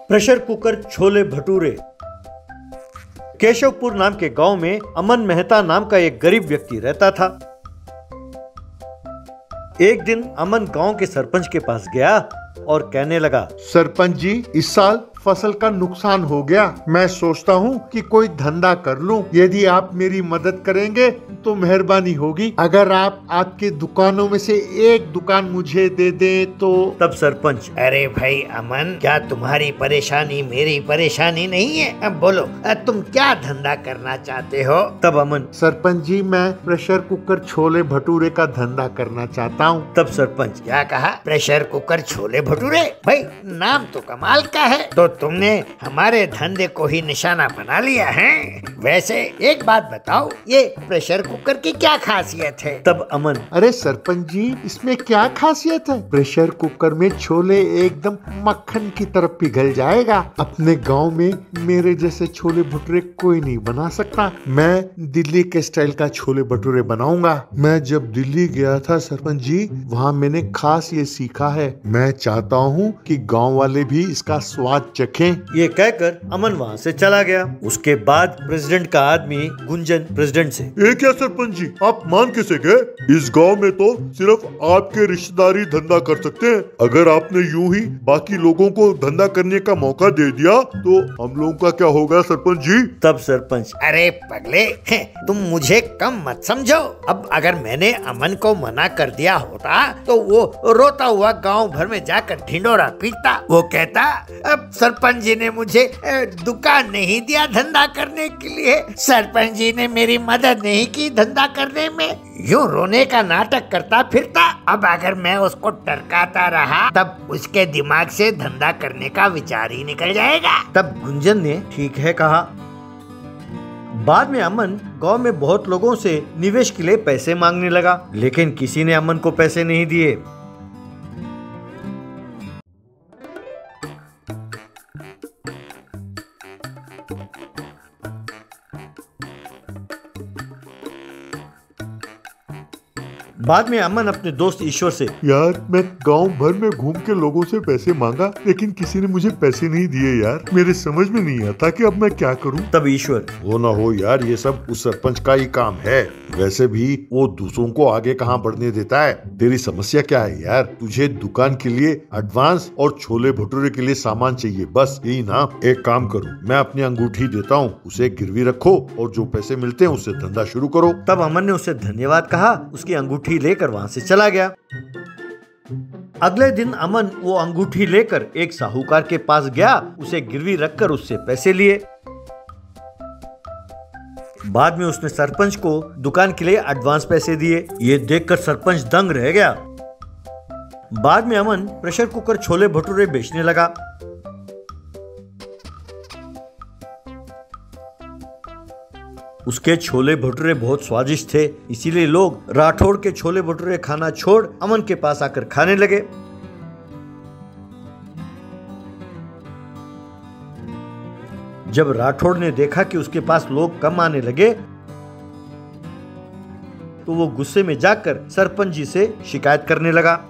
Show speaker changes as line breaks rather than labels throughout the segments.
Pressure cooker chole bhature. Keshavpur नाम के गांव में अमन मेहता नाम का एक गरीब व्यक्ति रहता था। एक दिन अमन गांव के सरपंच के पास गया और कहने लगा,
सरपंच जी, इस साल फसल का नुकसान हो गया। मैं सोचता हूँ कि कोई धंधा कर लूँ। यदि आप मेरी मदद करेंगे तो मेहरबानी होगी। अगर आप आपके दुकानों में से एक दुकान मुझे दे दें तो।
तब सरपंच,
अरे भाई अमन, क्या तुम्हारी परेशानी मेरी परेशानी नहीं है? अब बोलो, तुम क्या धंधा करना चाहते हो?
तब अमन,
सरपंच जी, मैं प्रेशर कुकर छोले भटूरे का धंधा करना चाहता हूँ।
तब सरपंच,
क्या कहा? Pressure cooker chole bhature? भाई नाम तो कमाल का है। तो तुमने हमारे धंधे को ही निशाना बना लिया है। वैसे एक बात बताओ, ये प्रेशर कुकर की क्या खासियत है?
तब अमन,
अरे सरपंच जी, इसमें क्या खासियत है? प्रेशर कुकर में छोले एकदम मक्खन की तरफ पिघल जाएगा। अपने गांव में मेरे जैसे छोले भटूरे कोई नहीं बना सकता। मैं दिल्ली के स्टाइल का छोले भटूरे बनाऊंगा। मैं जब दिल्ली गया था सरपंच जी, वहाँ मैंने खास ये सीखा है। मैं चाहता हूँ कि गाँव वाले भी इसका स्वाद चखें।
ये कहकर अमन वहाँ से चला गया। उसके बाद प्रेसिडेंट का आदमी गुंजन प्रेसिडेंट से,
ये क्या सरपंच जी, आप मान कैसे गए? इस गांव में तो सिर्फ आपके रिश्तेदारी धंधा कर सकते हैं। अगर आपने यूं ही बाकी लोगों को धंधा करने का मौका दे दिया तो हम लोगों का क्या होगा सरपंच जी?
तब सरपंच,
अरे पगले, तुम मुझे कम मत समझो। अब अगर मैंने अमन को मना कर दिया होता तो वो रोता हुआ गांव भर में जाकर ढिंडोरा पीटता। वो कहता, अब सरपंच जी ने मुझे दुकान नहीं दिया धंधा करने के लिए, सरपंच जी ने मेरी मदद नहीं की धंधा करने में, यूं रोने का नाटक करता फिरता। अब अगर मैं उसको टरकाता रहा तब उसके दिमाग से धंधा करने का विचार ही निकल जाएगा।
तब गुंजन ने ठीक है कहा। बाद में अमन गांव में बहुत लोगों से निवेश के लिए पैसे मांगने लगा, लेकिन किसी ने अमन को पैसे नहीं दिए। बाद में अमन अपने दोस्त ईश्वर से,
यार मैं गांव भर में घूम के लोगों से पैसे मांगा, लेकिन किसी ने मुझे पैसे नहीं दिए यार। मेरे समझ में नहीं आता कि अब मैं क्या करूं।
तब ईश्वर,
वो ना हो यार, ये सब उस सरपंच का ही काम है। वैसे भी वो दूसरों को आगे कहाँ बढ़ने देता है। तेरी समस्या क्या है यार? तुझे दुकान के लिए एडवांस और छोले भटूरे के लिए सामान चाहिए, बस यही ना? एक काम करो, मैं अपनी अंगूठी देता हूँ, उसे गिरवी रखो और जो पैसे मिलते हैं उससे धंधा शुरू करो।
तब अमन ने उसे धन्यवाद कहा, उसकी अंगूठी लेकर वहां से चला गया। अगले दिन अमन वो अंगूठी लेकर एक साहूकार के पास गया, उसे गिरवी रखकर उससे पैसे लिए। बाद में उसने सरपंच को दुकान के लिए एडवांस पैसे दिए। ये देखकर सरपंच दंग रह गया। बाद में अमन प्रेशर कुकर छोले भटूरे बेचने लगा। उसके छोले भटूरे बहुत स्वादिष्ट थे, इसीलिए लोग राठौड़ के छोले भटूरे खाना छोड़ अमन के पास आकर खाने लगे। जब राठौड़ ने देखा कि उसके पास लोग कम आने लगे तो वो गुस्से में जाकर सरपंच जी से शिकायत करने लगा।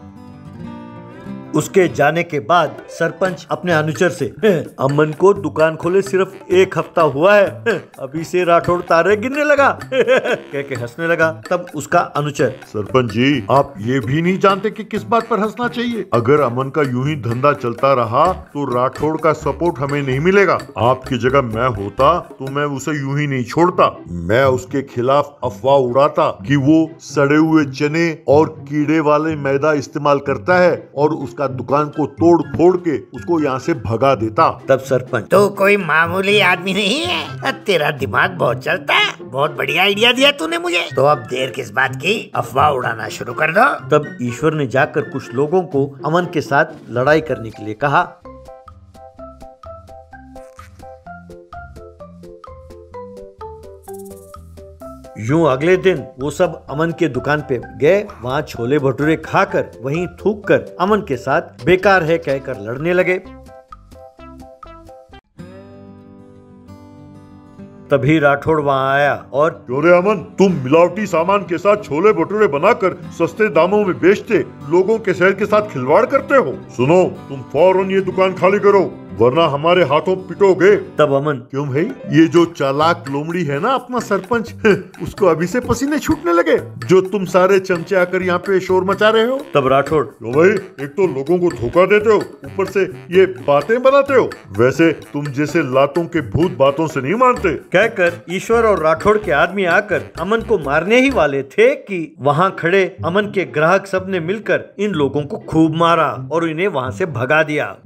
उसके जाने के बाद सरपंच अपने अनुचर से, अमन को दुकान खोले सिर्फ 1 हफ्ता हुआ है, अभी से राठौड़ तारे गिनने लगा कह के हंसने लगा। तब उसका अनुचर,
सरपंच जी, आप ये भी नहीं जानते कि किस बात पर हंसना चाहिए? अगर अमन का यूं ही धंधा चलता रहा तो राठौड़ का सपोर्ट हमें नहीं मिलेगा। आपकी जगह मैं होता तो मैं उसे यूं ही नहीं छोड़ता। मैं उसके खिलाफ अफवाह उड़ाता कि वो सड़े हुए चने और कीड़े वाले मैदा इस्तेमाल करता है और उसका दुकान को तोड़ फोड़ के उसको यहाँ से भगा देता।
तब सरपंच,
तो कोई मामूली आदमी नहीं है, तेरा दिमाग बहुत चलता है, बहुत बढ़िया आइडिया दिया तूने मुझे। तो अब देर किस बात की, अफवाह उड़ाना शुरू कर दो।
तब ईश्वर ने जाकर कुछ लोगों को अमन के साथ लड़ाई करने के लिए कहा। यूं अगले दिन वो सब अमन के दुकान पे गए। वहाँ छोले भटूरे खाकर वहीं थूक कर अमन के साथ बेकार है कहकर लड़ने लगे। तभी राठौड़ वहाँ आया और,
क्यों रे अमन, तुम मिलावटी सामान के साथ छोले भटूरे बनाकर सस्ते दामों में बेचते लोगों के सेहत के साथ खिलवाड़ करते हो। सुनो, तुम फौरन ये दुकान खाली करो, वरना हमारे हाथों पिटोगे।
तब अमन,
क्यों भाई, ये जो चालाक लोमड़ी है ना अपना सरपंच, उसको अभी से पसीने छूटने लगे जो तुम सारे चमचे आकर यहाँ पे शोर मचा रहे हो।
तब राठौड़,
क्यों भाई, एक तो लोगों को धोखा देते हो, ऊपर से ये बातें बनाते हो। वैसे तुम जैसे लातों के भूत बातों से नहीं मानते।
कहकर ईश्वर और राठौड़ के आदमी आकर अमन को मारने ही वाले थे कि वहाँ खड़े अमन के ग्राहक सब ने मिलकर इन लोगों को खूब मारा और इन्हें वहाँ से भगा दिया।